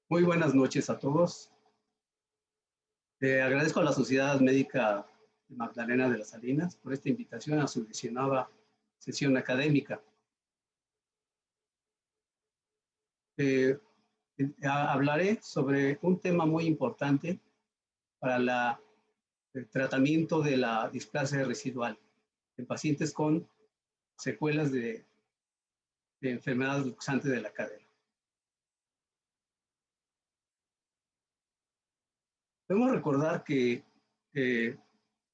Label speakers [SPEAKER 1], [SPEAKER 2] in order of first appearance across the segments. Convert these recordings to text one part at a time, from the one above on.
[SPEAKER 1] Muy buenas noches a todos. Agradezco a la Sociedad Médica de Magdalena de las Salinas por esta invitación a su 19ª sesión académica. Hablaré sobre un tema muy importante para el tratamiento de la displasia residual en pacientes con secuelas de enfermedad luxante de la cadera. Debemos recordar que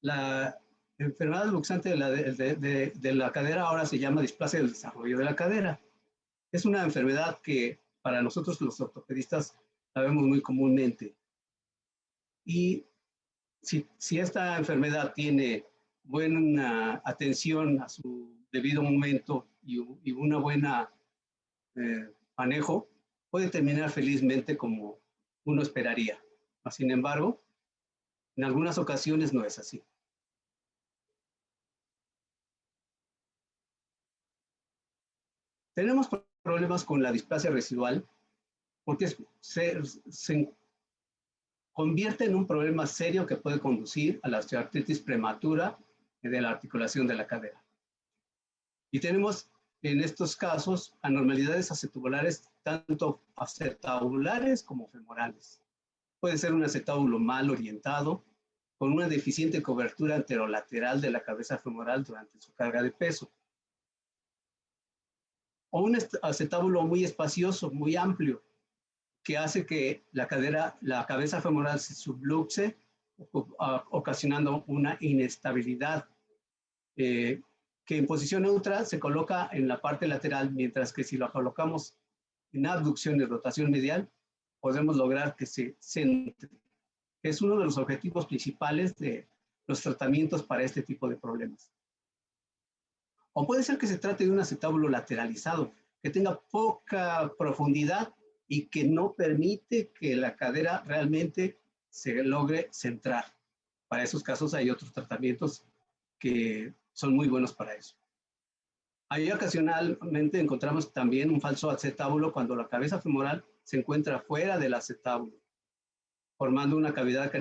[SPEAKER 1] la enfermedad luxante de la cadera ahora se llama displasia del desarrollo de la cadera. Es una enfermedad que para nosotros los ortopedistas la vemos muy comúnmente. Y si esta enfermedad tiene buena atención a su debido momento y una buena manejo, puede terminar felizmente como uno esperaría. Sin embargo, en algunas ocasiones no es así. Tenemos problemas con la displasia residual porque se convierte en un problema serio que puede conducir a la osteoartritis prematura de la articulación de la cadera. Y tenemos en estos casos anormalidades acetabulares, tanto acetabulares como femorales. Puede ser un acetábulo mal orientado, con una deficiente cobertura anterolateral de la cabeza femoral durante su carga de peso. O un acetábulo muy espacioso, muy amplio, que hace que la cabeza femoral se subluxe, ocasionando una inestabilidad que en posición neutra se coloca en la parte lateral, mientras que si lo colocamos en abducción y rotación medial, podemos lograr que se centre. Es uno de los objetivos principales de los tratamientos para este tipo de problemas. O puede ser que se trate de un acetábulo lateralizado, que tenga poca profundidad y que no permite que la cadera realmente se logre centrar. Para esos casos hay otros tratamientos que son muy buenos para eso. Ahí ocasionalmente encontramos también un falso acetábulo cuando la cabeza femoral se encuentra fuera del acetábulo, formando una cavidad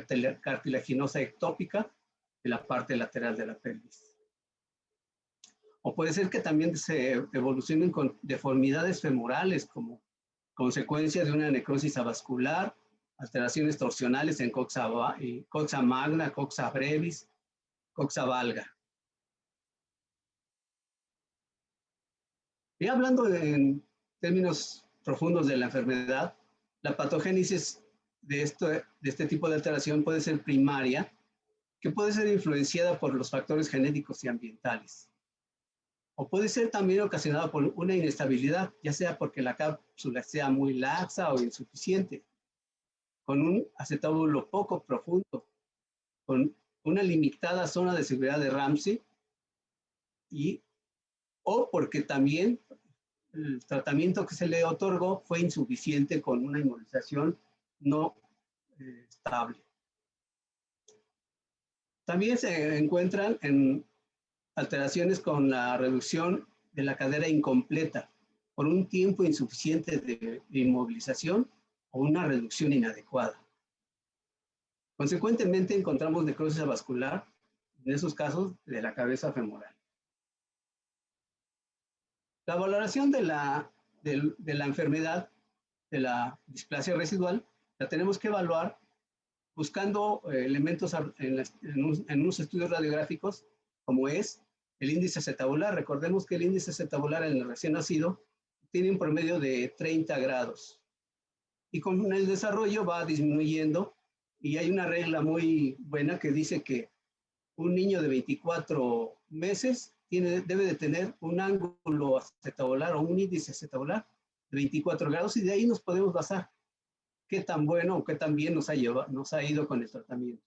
[SPEAKER 1] cartilaginosa ectópica en la parte lateral de la pelvis. O puede ser que también se evolucionen con deformidades femorales como consecuencia de una necrosis avascular, alteraciones torsionales en coxa magna, coxa brevis, coxa valga. Y hablando en términos profundos de la enfermedad, la patogénesis de este tipo de alteración puede ser primaria, que puede ser influenciada por los factores genéticos y ambientales. O puede ser también ocasionada por una inestabilidad, ya sea porque la cápsula sea muy laxa o insuficiente, con un acetábulo poco profundo, con una limitada zona de seguridad de Ramsey, o porque también el tratamiento que se le otorgó fue insuficiente con una inmovilización no estable. También se encuentran en alteraciones con la reducción de la cadera incompleta por un tiempo insuficiente de inmovilización o una reducción inadecuada. Consecuentemente, encontramos necrosis vascular en esos casos de la cabeza femoral. La valoración de la enfermedad de la displasia residual la tenemos que evaluar buscando elementos en unos estudios radiográficos, como es el índice acetabular. Recordemos que el índice acetabular en el recién nacido tiene un promedio de 30 grados. Y con el desarrollo va disminuyendo, y hay una regla muy buena que dice que un niño de 24 meses debe de tener un ángulo acetabular o un índice acetabular de 24 grados, y de ahí nos podemos basar qué tan bueno o qué tan bien nos ha ido con el tratamiento.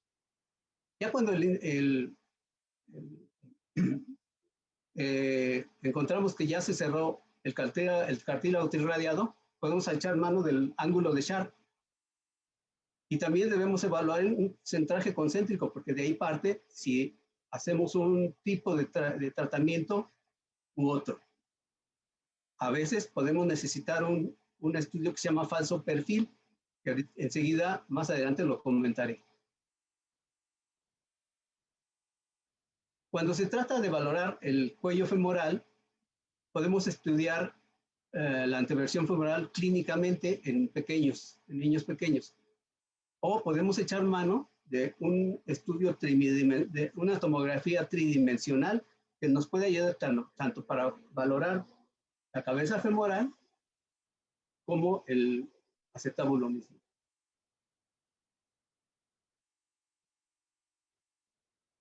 [SPEAKER 1] Ya cuando encontramos que ya se cerró el cartílago trirradiado, podemos echar mano del ángulo de Sharp. Y también debemos evaluar un centraje concéntrico, porque de ahí parte si hacemos un tipo de tratamiento u otro. A veces podemos necesitar un estudio que se llama falso perfil, que enseguida, más adelante lo comentaré. Cuando se trata de valorar el cuello femoral, podemos estudiar la anteversión femoral clínicamente en niños pequeños. O podemos echar mano de un estudio de una tomografía tridimensional que nos puede ayudar tanto para valorar la cabeza femoral como el acetábulo mismo.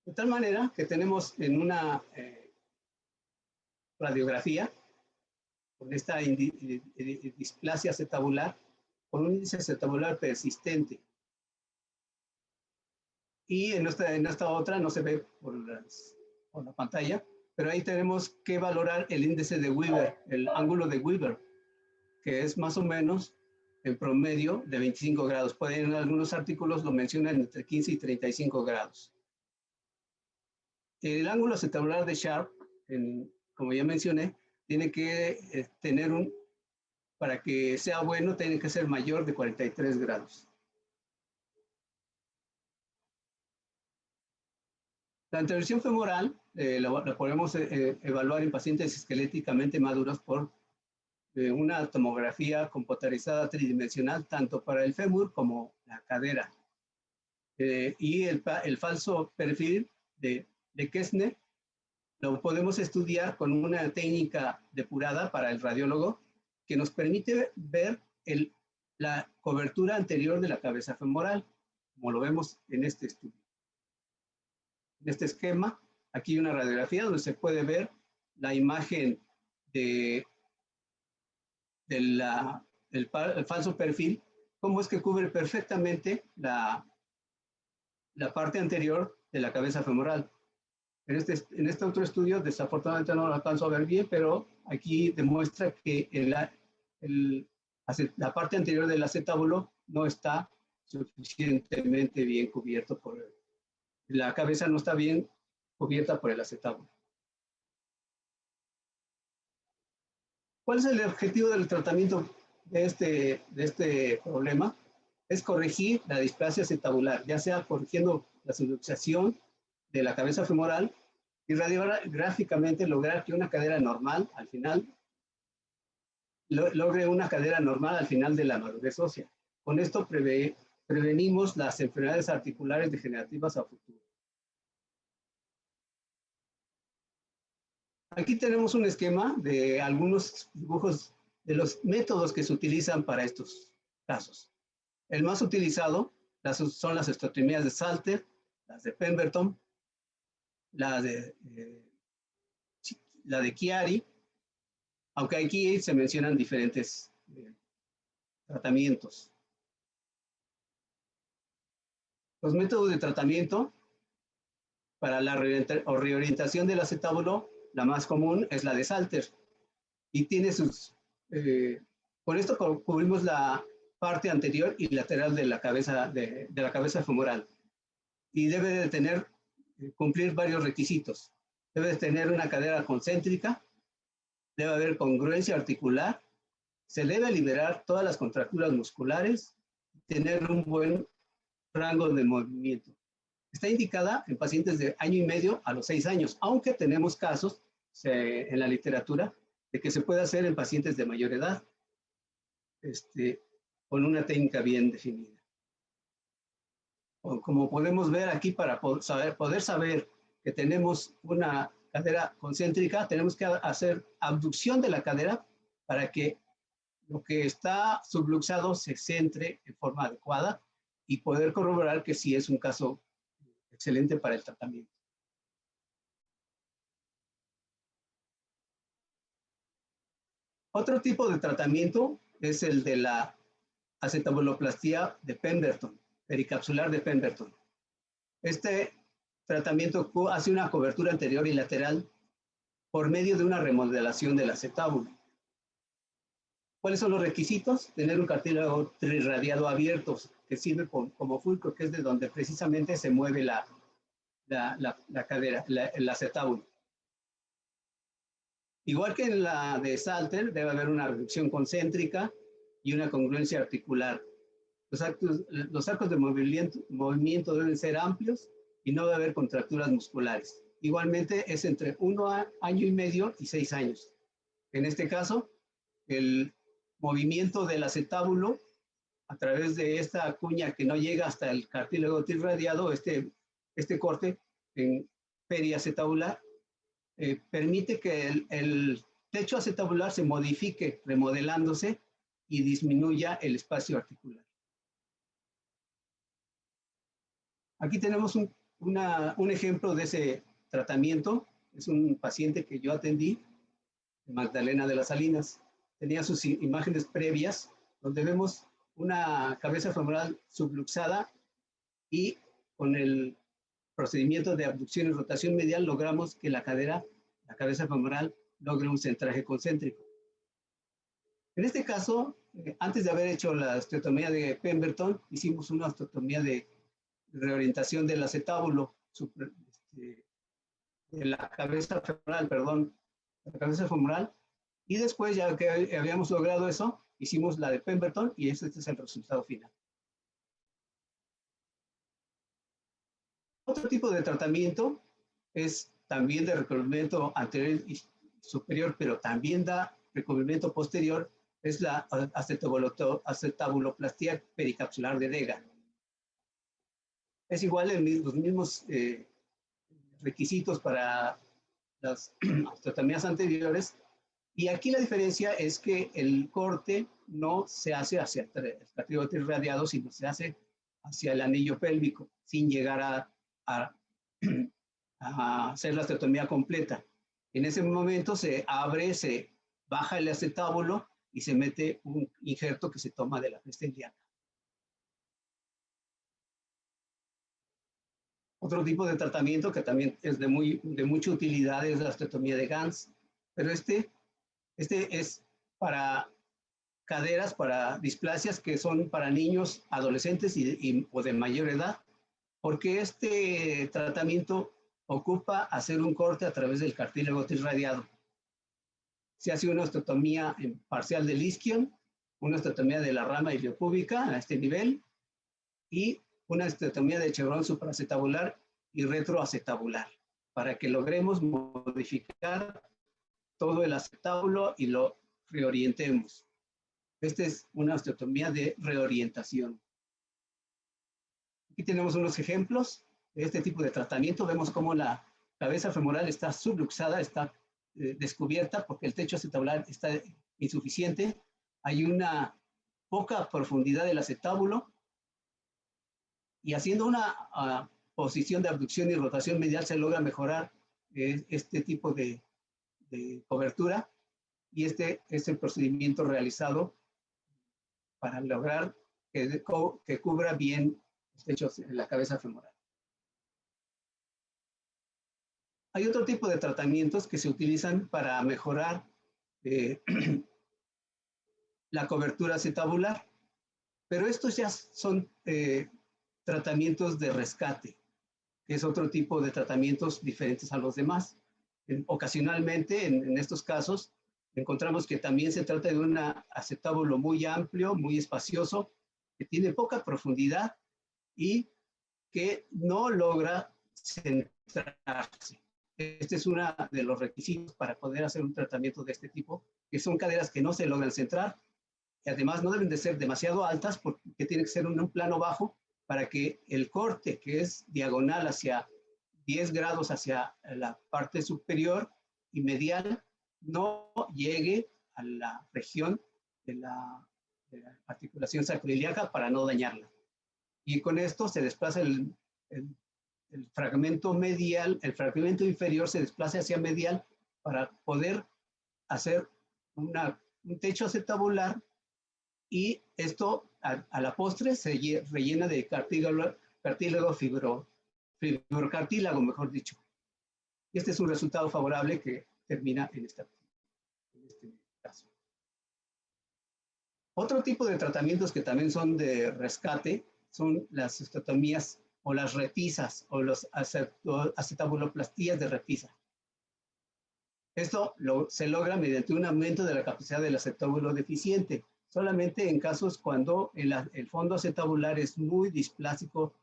[SPEAKER 1] De tal manera que tenemos en una radiografía con esta displasia acetabular, con un índice acetabular persistente. Y en esta otra no se ve por la pantalla, pero ahí tenemos que valorar el índice de Weber, el ángulo de Weber, que es más o menos en promedio de 25 grados. Pueden, en algunos artículos lo mencionan entre 15 y 35 grados. El ángulo acetabular de Sharp, como ya mencioné, tiene que tener para que sea bueno, tiene que ser mayor de 43 grados. La anteversión femoral la podemos evaluar en pacientes esqueléticamente maduros por una tomografía computarizada tridimensional, tanto para el fémur como la cadera. Y el falso perfil de Kessner lo podemos estudiar con una técnica depurada para el radiólogo que nos permite ver la cobertura anterior de la cabeza femoral, como lo vemos en este estudio. En este esquema, aquí hay una radiografía donde se puede ver la imagen del falso perfil, cómo es que cubre perfectamente la parte anterior de la cabeza femoral. En este otro estudio, desafortunadamente no lo alcanzo a ver bien, pero aquí demuestra que la parte anterior del acetábulo no está suficientemente bien cubierto la cabeza no está bien cubierta por el acetábulo. ¿Cuál es el objetivo del tratamiento de este problema? Es corregir la displasia acetabular, ya sea corrigiendo la subluxación de la cabeza femoral y radiográficamente lograr que una cadera normal al final logre una cadera normal al final de la madurez ósea. Con esto prevenimos las enfermedades articulares degenerativas a futuro. Aquí tenemos un esquema de algunos dibujos de los métodos que se utilizan para estos casos. El más utilizado son las esteotomías de Salter, las de Pemberton, la de Chiari, aunque aquí se mencionan diferentes tratamientos. Los métodos de tratamiento para la reorientación del acetábulo, la más común es la de Salter, y tiene con esto cubrimos la parte anterior y lateral de la cabeza, de la cabeza femoral, y debe de cumplir varios requisitos. Debe de tener una cadera concéntrica, debe haber congruencia articular, se debe liberar todas las contracturas musculares, tener un buen rango de movimiento. Está indicada en pacientes de año y medio a los 6 años, aunque tenemos casos en la literatura de que se puede hacer en pacientes de mayor edad, con una técnica bien definida. Como podemos ver aquí, para poder saber que tenemos una cadera concéntrica, tenemos que hacer abducción de la cadera para que lo que está subluxado se centre en forma adecuada y poder corroborar que sí es un caso excelente para el tratamiento. Otro tipo de tratamiento es el de la acetabuloplastia de Pemberton, pericapsular de Pemberton. Este tratamiento hace una cobertura anterior y lateral por medio de una remodelación del acetábulo. ¿Cuáles son los requisitos? Tener un cartílago trirradiado abierto que sirve como fulcro, que es de donde precisamente se mueve la cadera, el acetábulo. Igual que en la de Salter, debe haber una reducción concéntrica y una congruencia articular. Los arcos de movimiento deben ser amplios y no debe haber contracturas musculares. Igualmente es entre 1 año y medio y 6 años. En este caso, el movimiento del acetábulo a través de esta cuña que no llega hasta el cartílago trirradiado, este corte en periacetabular, permite que el techo acetabular se modifique remodelándose y disminuya el espacio articular. Aquí tenemos un ejemplo de ese tratamiento. Es un paciente que yo atendí, Magdalena de las Salinas. Tenía sus imágenes previas, donde vemos una cabeza femoral subluxada y con el procedimiento de abducción y rotación medial logramos que la cabeza femoral logre un centraje concéntrico. En este caso, antes de haber hecho la osteotomía de Pemberton, hicimos una osteotomía de reorientación del acetábulo de la cabeza femoral, la cabeza femoral, y después, ya que habíamos logrado eso, hicimos la de Pemberton y este es el resultado final. Otro tipo de tratamiento es también de recubrimiento anterior y superior, pero también da recubrimiento posterior, es la acetabuloplastia pericapsular de Dega. Es igual los mismos requisitos para las osteotomías anteriores, y aquí la diferencia es que el corte no se hace hacia el cartílago trirradiado, sino se hace hacia el anillo pélvico, sin llegar a hacer la osteotomía completa. En ese momento se abre, se baja el acetábulo y se mete un injerto que se toma de la cresta ilíaca. Otro tipo de tratamiento que también es de mucha utilidad es la osteotomía de Gans, pero este es para caderas, para displasias que son para niños, adolescentes o de mayor edad, porque este tratamiento ocupa hacer un corte a través del cartílago trirradiado. Se hace una osteotomía parcial del isquion, una osteotomía de la rama iliopúbica a este nivel y una osteotomía de chevrón supraacetabular y retroacetabular para que logremos modificar todo el acetábulo y lo reorientemos. Esta es una osteotomía de reorientación. Aquí tenemos unos ejemplos de este tipo de tratamiento. Vemos cómo la cabeza femoral está subluxada, está descubierta porque el techo acetabular está insuficiente. Hay una poca profundidad del acetábulo y haciendo una posición de abducción y rotación medial se logra mejorar este tipo de cobertura, y este es el procedimiento realizado para lograr que cubra bien los techos en la cabeza femoral. Hay otro tipo de tratamientos que se utilizan para mejorar la cobertura acetabular, pero estos ya son tratamientos de rescate, que es otro tipo de tratamientos diferentes a los demás. Ocasionalmente, en estos casos, encontramos que también se trata de un acetábulo muy amplio, muy espacioso, que tiene poca profundidad y que no logra centrarse. Este es uno de los requisitos para poder hacer un tratamiento de este tipo, que son caderas que no se logran centrar y además no deben de ser demasiado altas porque tiene que ser un plano bajo para que el corte, que es diagonal hacia 10 grados hacia la parte superior y medial, no llegue a la región de la articulación sacroiliaca para no dañarla. Y con esto se desplaza el fragmento medial, el fragmento inferior se desplaza hacia medial para poder hacer un techo acetabular, y esto a la postre se rellena de cartílago fibrocartílago, mejor dicho. Y este es un resultado favorable que termina en este caso. Otro tipo de tratamientos que también son de rescate son las osteotomías o las repisas o las acetabuloplastías de repisa. Esto se logra mediante un aumento de la capacidad del acetábulo deficiente. solamente en casos cuando el fondo acetabular es muy displástico,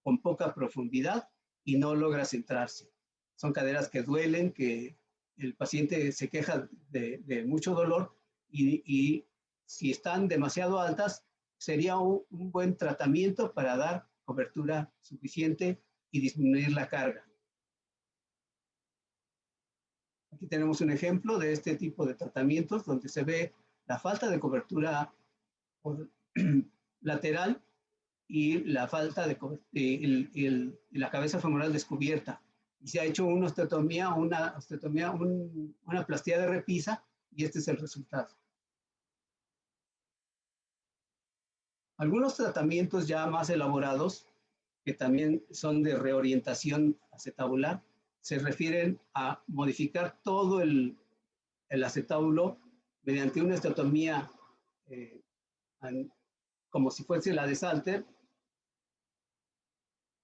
[SPEAKER 1] con poca profundidad y no logra centrarse. Son caderas que duelen, que el paciente se queja de mucho dolor y si están demasiado altas, sería un buen tratamiento para dar cobertura suficiente y disminuir la carga. Aquí tenemos un ejemplo de este tipo de tratamientos donde se ve la falta de cobertura lateral y la falta de la cabeza femoral descubierta. Y se ha hecho una osteotomía, una plastía de repisa, y este es el resultado. Algunos tratamientos ya más elaborados, que también son de reorientación acetabular, se refieren a modificar todo el acetábulo mediante una osteotomía como si fuese la de Salter,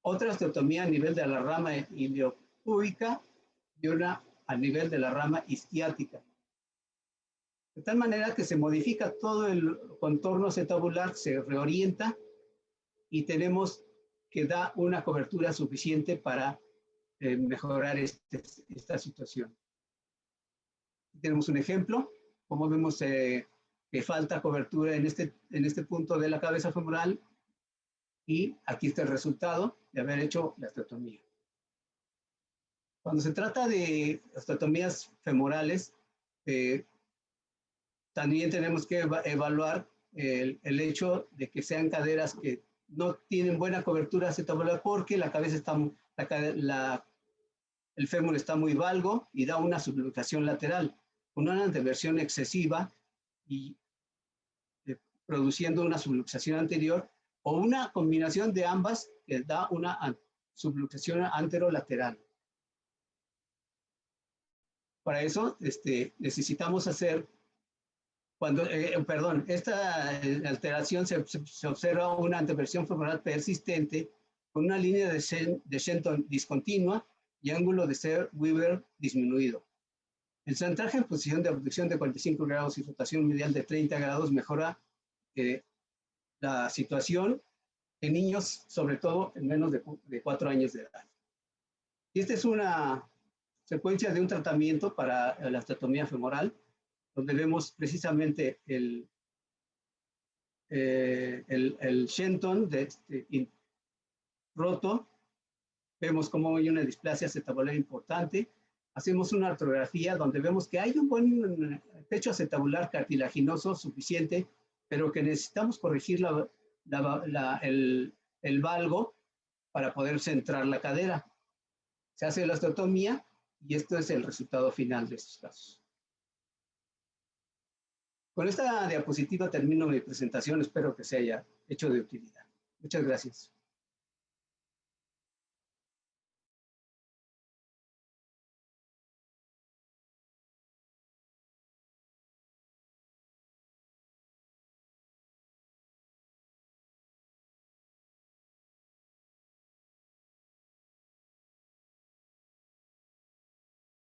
[SPEAKER 1] otra osteotomía a nivel de la rama iliopúbica y una a nivel de la rama isquiática. De tal manera que se modifica todo el contorno acetabular, se reorienta y tenemos que da una cobertura suficiente para mejorar esta situación. Tenemos un ejemplo, como vemos que falta cobertura en este punto de la cabeza femoral, y aquí está el resultado de haber hecho la osteotomía. Cuando se trata de osteotomías femorales, también tenemos que evaluar el hecho de que sean caderas que no tienen buena cobertura acetabular porque la cabeza está, el fémur está muy valgo y da una subluxación lateral, con una anteversión excesiva y produciendo una subluxación anterior, o una combinación de ambas que da una subluxación anterolateral. Para eso necesitamos hacer, esta alteración se observa una anteversión femoral persistente con una línea de Shenton discontinua y ángulo de Serre-Weaver disminuido. El centraje en posición de abducción de 45 grados y rotación medial de 30 grados mejora la situación en niños, sobre todo en menos de 4 años de edad. Y esta es una secuencia de un tratamiento para la osteotomía femoral, donde vemos precisamente el Shenton roto. Vemos cómo hay una displasia acetabular importante. Hacemos una artrografía donde vemos que hay un buen techo acetabular cartilaginoso suficiente, pero que necesitamos corregir el valgo para poder centrar la cadera. Se hace la osteotomía y esto es el resultado final de estos casos. Con esta diapositiva termino mi presentación. Espero que se haya hecho de utilidad. Muchas gracias.